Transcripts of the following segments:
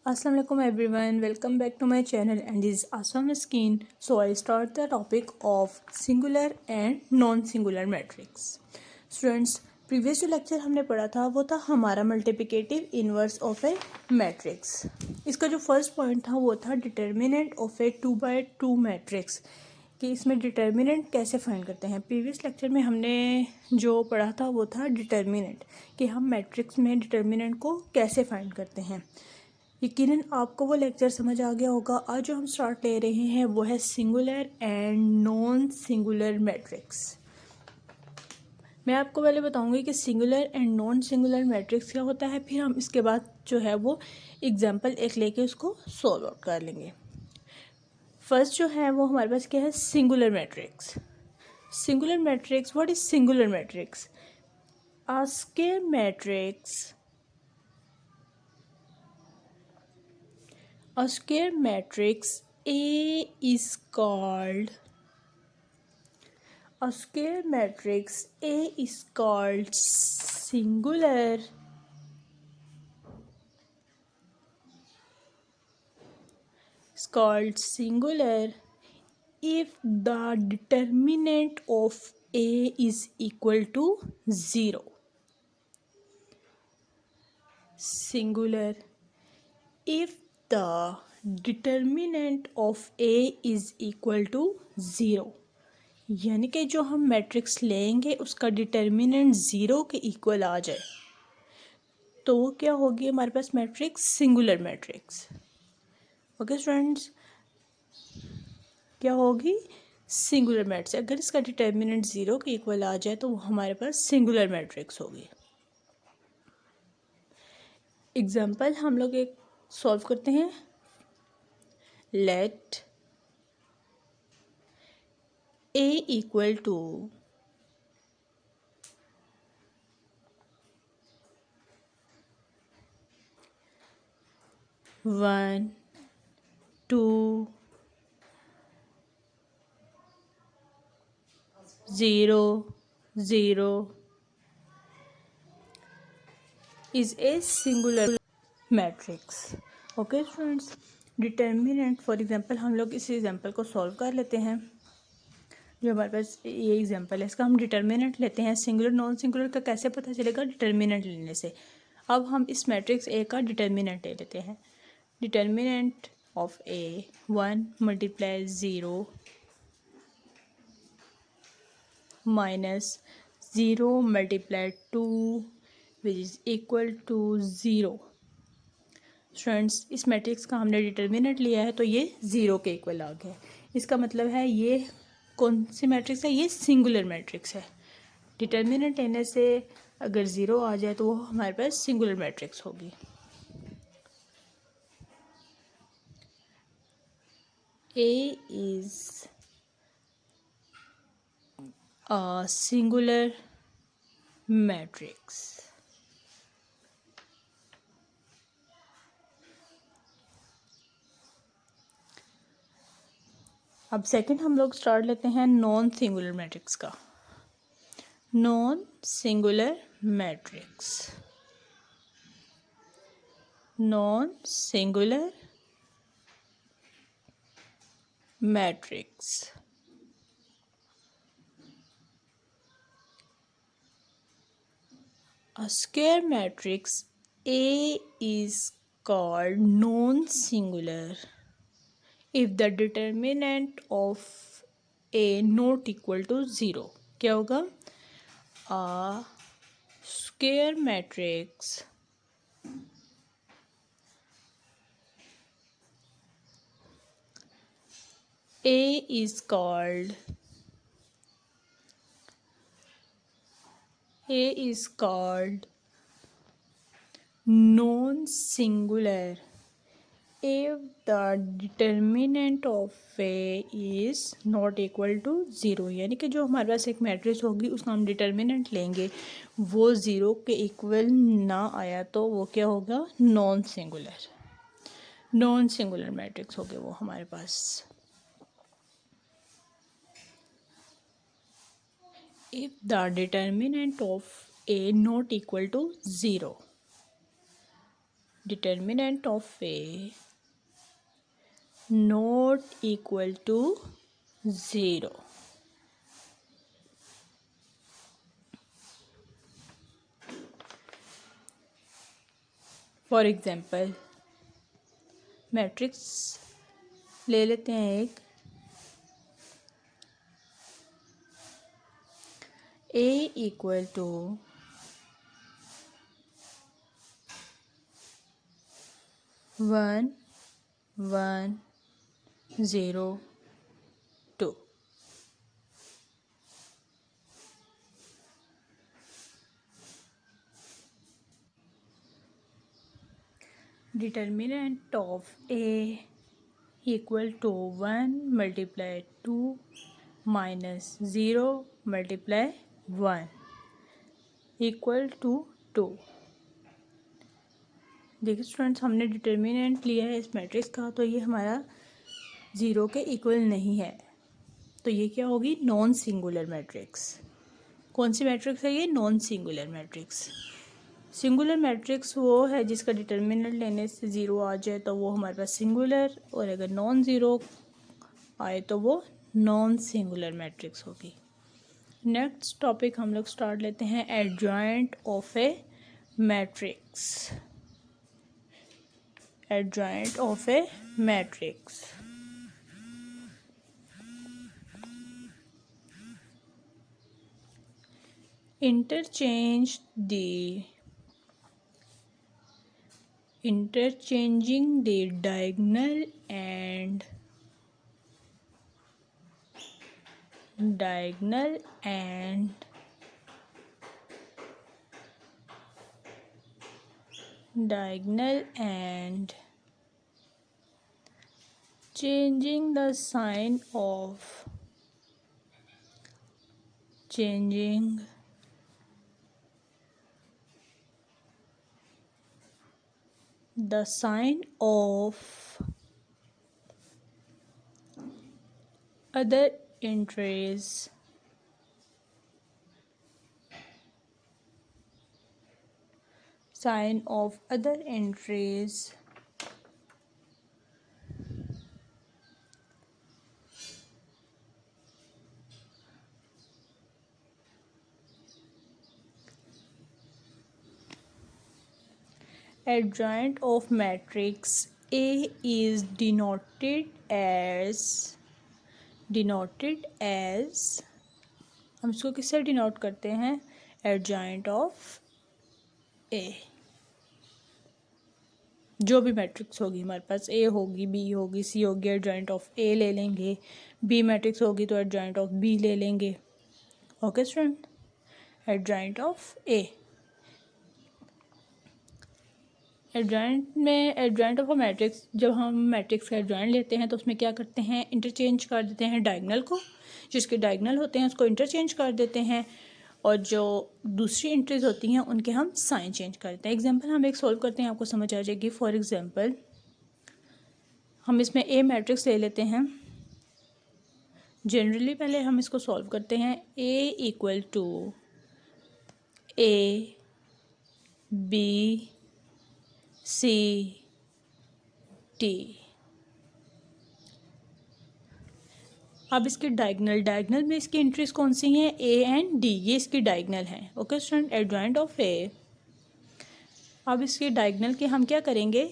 Assalamualaikum everyone, welcome back to my channel and this is Asam Skin. So I start the topic of singular and non-singular matrix. Students, previous जो lecture हमने पढ़ा था वो था हमारा multiplicative inverse of A matrix. इसका जो first point था वो था determinant of A 2x2 matrix, कि इसमें डिटर्मिनेंट कैसे फाइंड करते हैं। प्रीवियस लेक्चर में हमने जो पढ़ा था वो था डिटर्मिनेंट, कि हम मैट्रिक्स में डिटर्मिनेंट को कैसे फाइंड करते हैं। यकीनन आपको वो लेक्चर समझ आ गया होगा। आज जो हम स्टार्ट ले रहे हैं वो है singular and non singular matrix. मैं आपको पहले बताऊंगी कि singular and non singular matrix क्या होता है, फिर हम इसके बाद जो है वो एग्जांपल एक लेके उसको सॉल्व आउट कर लेंगे। फर्स्ट जो है वो हमारे पास क्या है, singular matrix. Singular matrix, what is singular matrix? A square matrix, a square matrix A is called singular if the determinant of A is equal to 0. Singular if the determinant of A is equal to 0, यानी कि जो हम matrix लेंगे उसका determinant 0 के equal आ जाए तो वो क्या होगी हमारे पास matrix, singular matrix. Okay students, क्या होगी, सिंगुलर मैट्रिक्स। अगर इसका डिटर्मिनेंट 0 के इक्वल आ जाए तो वो हमारे पास सिंगुलर मैट्रिक्स होगी। एग्जाम्पल हम लोग एक सॉल्व करते हैं। Let A equal to 1 2 0 0 is a singular matrix. Okay students, determinant for example हम लोग इस एग्जांपल को सॉल्व कर लेते हैं। जो हमारे पास ये एग्जांपल है इसका हम डिटर्मिनेंट लेते हैं। सिंगुलर नॉन सिंगुलर का कैसे पता चलेगा, डिटर्मिनेंट लेने से। अब हम इस मैट्रिक्स ए का डिटर्मिनेंट ले लेते हैं। Determinant of A 1 multiply 0 minus 0 multiply 2 which is equal to 0। Students, इस मैट्रिक्स का हमने डिटर्मिनेंट लिया है तो ये 0 के इक्वल आ गया। इसका मतलब है ये कौन सी मैट्रिक्स है, ये सिंगुलर मैट्रिक्स है। डिटर्मिनेंट लेने से अगर 0 आ जाए तो वो हमारे पास सिंगुलर मैट्रिक्स होगी। ए इज अ सिंगुलर मैट्रिक्स। अब सेकंड हम लोग स्टार्ट लेते हैं नॉन सिंगुलर मैट्रिक्स का। Non singular matrix, non singular matrix. A square matrix A is called non-singular if the determinant of A not equal to 0. क्या होगा, A square matrix A is called non-singular if the determinant of A is not equal to 0। यानी कि जो हमारे पास एक matrix होगी उसका हम डिटर्मिनेंट लेंगे, वो 0 के इक्वल ना आया तो वो क्या होगा, नॉन सिंगुलर मैट्रिक्स हो गया वो हमारे पास। if the determinant of A not equal to 0, determinant of A not equal to 0. For example matrix ले लेते हैं एक A equal to 1 1 0 2. Determinant of A equal to 1 multiply 2 minus 0 multiply 1 equal to 2. देखिए students, हमने determinant लिया है इस matrix का, तो ये हमारा 0 के इक्वल नहीं है, तो ये क्या होगी? Non singular matrix. कौन सी मैट्रिक्स है ये? Non singular matrix. Singular matrix वो है जिसका डिटर्मिनेंट लेने से 0 आ जाए तो वो हमारे पास सिंगुलर, और अगर नॉन ज़ीरो आए तो वो नॉन सिंगुलर मैट्रिक्स होगी. नेक्स्ट टॉपिक हम लोग स्टार्ट लेते हैं, adjoint of A matrix. Adjoint of A matrix. Interchanging the diagonal and changing the sign of other entries Adjoint of matrix A is denoted as हम इसको किससे denote करते हैं? एडजॉइंट ऑफ ए. जो भी मैट्रिक्स होगी हमारे पास, ए होगी, बी होगी, सी होगी, एडजॉइंट ऑफ ए ले लेंगे. बी मैट्रिक्स होगी तो एडजॉइंट ऑफ बी ले लेंगे. Okay student, adjoint of A. Adjoint of a matrix, जब हम मैट्रिक्स का एडजॉइंट लेते हैं तो उसमें क्या करते हैं? इंटरचेंज कर देते हैं डायगोनल को. जिसके डायगोनल होते हैं उसको इंटरचेंज कर देते हैं, और जो दूसरी एंट्रीज होती हैं उनके हम साइन चेंज करते हैं. एग्जांपल हम एक सॉल्व करते हैं, आपको समझ आ जाएगी. फॉर एग्जांपल हम इसमें ए मैट्रिक्स ले लेते हैं. जनरली पहले हम इसको सॉल्व करते हैं. A equal to A B C T. अब इसके डायगोनल में इसकी एंट्रीज कौन सी हैं? ए एंड डी, ये इसकी डायगोनल हैं. ओके स्टूडेंट, एडजॉइंट ऑफ ए. अब इसके डायगोनल के हम क्या करेंगे?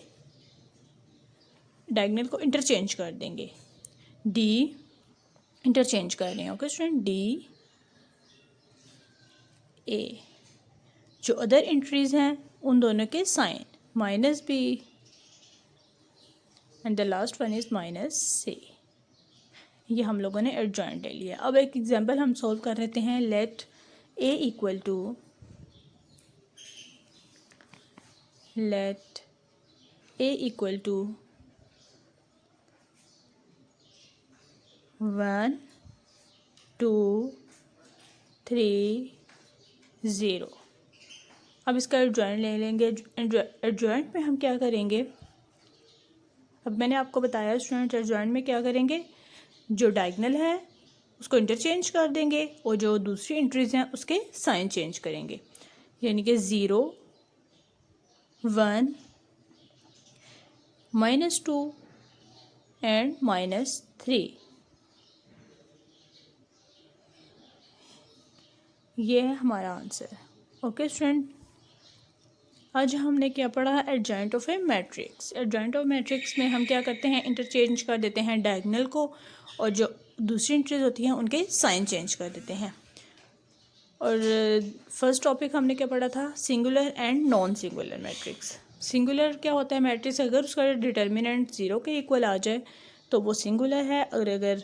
डायगोनल को इंटरचेंज कर देंगे. डी इंटरचेंज कर रहे हैं. Okay student, D A. जो अदर एंट्रीज हैं उन दोनों के sign minus B, and the last one is minus C. ये हम लोगों ने एडजॉइंट ले लिया. अब एक एग्जांपल हम सॉल्व कर लेते हैं. Let A equal to 1 2 3 0. अब इसका एडजॉइंट ले लेंगे. एडजॉइंट में हम क्या करेंगे? अब मैंने आपको बताया स्टूडेंट, एडजॉइंट में क्या करेंगे? जो डायगोनल है उसको इंटरचेंज कर देंगे, और जो दूसरी एंट्रीज हैं उसके साइन चेंज करेंगे. यानी कि 0 1 -2 एंड -3। ये है हमारा आंसर। ओके स्टूडेंट, आज हमने क्या पढ़ा? Adjoint of A matrix. Adjoint of matrix में हम क्या करते हैं? इंटरचेंज कर देते हैं डायगोनल को, और जो दूसरी एंट्रीज होती हैं उनके साइन चेंज कर देते हैं। और फर्स्ट टॉपिक हमने क्या पढ़ा था? Singular and non singular matrix. Singular क्या होता है? मैट्रिक्स अगर उसका डिटर्मिनेंट 0 के इक्वल आ जाए तो वो सिंगुलर है, और अगर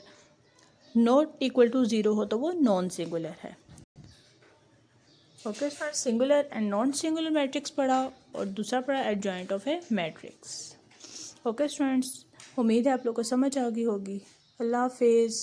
नॉट इक्वल टू 0 हो तो वो नॉन सिंगुलर है। Okay friends, singular and non singular matrix पढ़ा, और दूसरा पढ़ा adjoint of A matrix. Okay students, उम्मीद है आप लोग को समझ आ गई होगी। अल्लाह हाफिज़।